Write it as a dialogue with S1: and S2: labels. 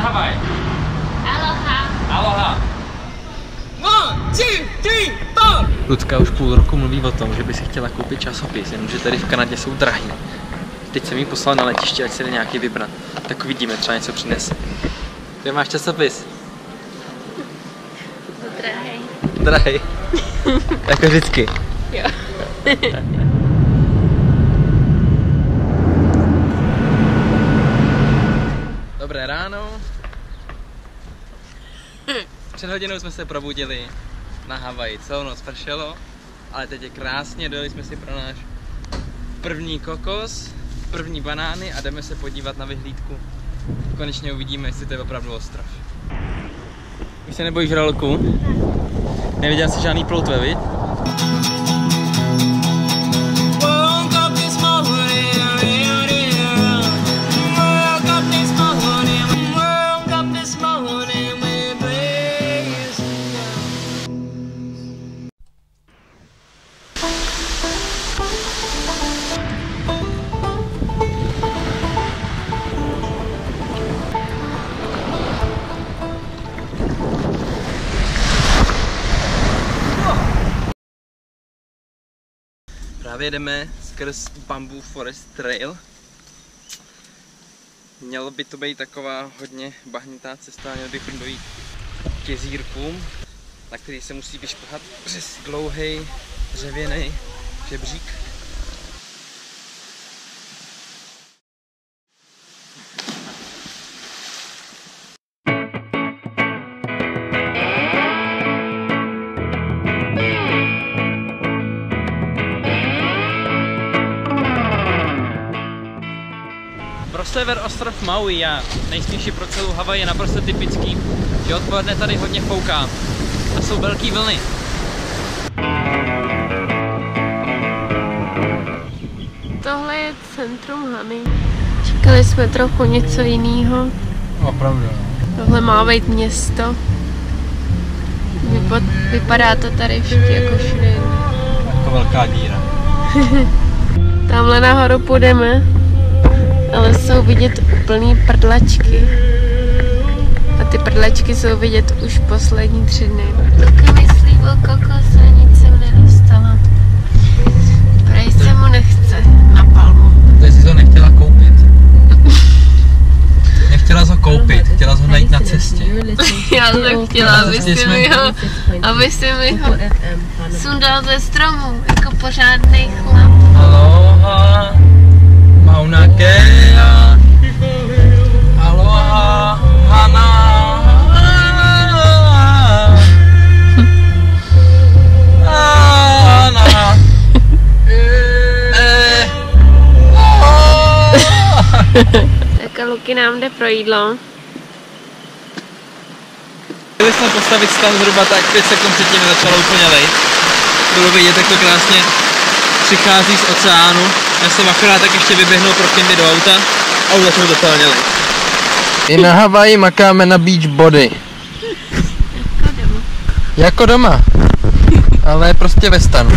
S1: Havaj.
S2: Aloha.
S1: Aloha. 1, 2, 3, 4. Lucka už půl roku mluví o tom, že by si chtěla koupit časopis, jenomže tady v Kanadě jsou drahý. Teď jsem jí poslal na letiště, ať si jde nějaký vybrat. Tak uvidíme, třeba něco přinese. Kde máš časopis?
S2: Drahej.
S1: Drahej. Jako vždycky.
S2: Jo.
S1: Dobré ráno. Před hodinou jsme se probudili na Havaji. Celou noc pršelo, ale teď je krásně. Dojeli jsme si pro náš první kokos, první banány a jdeme se podívat na vyhlídku. Konečně uvidíme, jestli to je opravdu ostrov. Už se nebojíš rolku? Neviděl jsi žádný ploutve, viď? Právě jdeme skrz Bamboo Forest Trail. Mělo by to být taková hodně bahnitá cesta, měl bychom dojít k jezírkům, na který se musí vyšplhat přes dlouhý dřevěný žebřík. Pro sever ostrov Maui a nejspíše pro celou Havaj je naprosto typický, že odpoledne tady hodně fouká a jsou velký vlny.
S2: Tohle je centrum Hany. Čekali jsme trochu něco jiného.
S1: Opravdu.
S2: Tohle má být město. Vypadá to tady jako všude.
S1: Jako velká díra.
S2: Tamhle nahoru půjdeme. Ale jsou vidět úplný prdlačky. A ty prdlačky jsou vidět už poslední 3 dny. Luka mi slíbil kokos a nic jsem nedostala. Prej se mu nechce na palmu.
S1: To jsi to nechtěla koupit. Nechtěla ho koupit, chtěla ho najít na cestě.
S2: Já jsem chtěla, aby si mi ho sundal ze stromu, jako pořádnej chlap.
S1: Aloha. Mauna Kea. Aloha. Hana. Hana.
S2: Tak a Luky nám jde pro jídlo.
S1: Chtěli jsme postavit stan zhruba tak 5 sekund předtím, začalo úplně lejt. Bylo vidět, jak to krásně přichází z oceánu. Já jsem akorát tak ještě vyběhnul pro kindy do auta a už začal totálně lejt. I na Havaji makáme na beach body.
S2: Jako doma.
S1: Jako doma. Ale prostě ve stanu.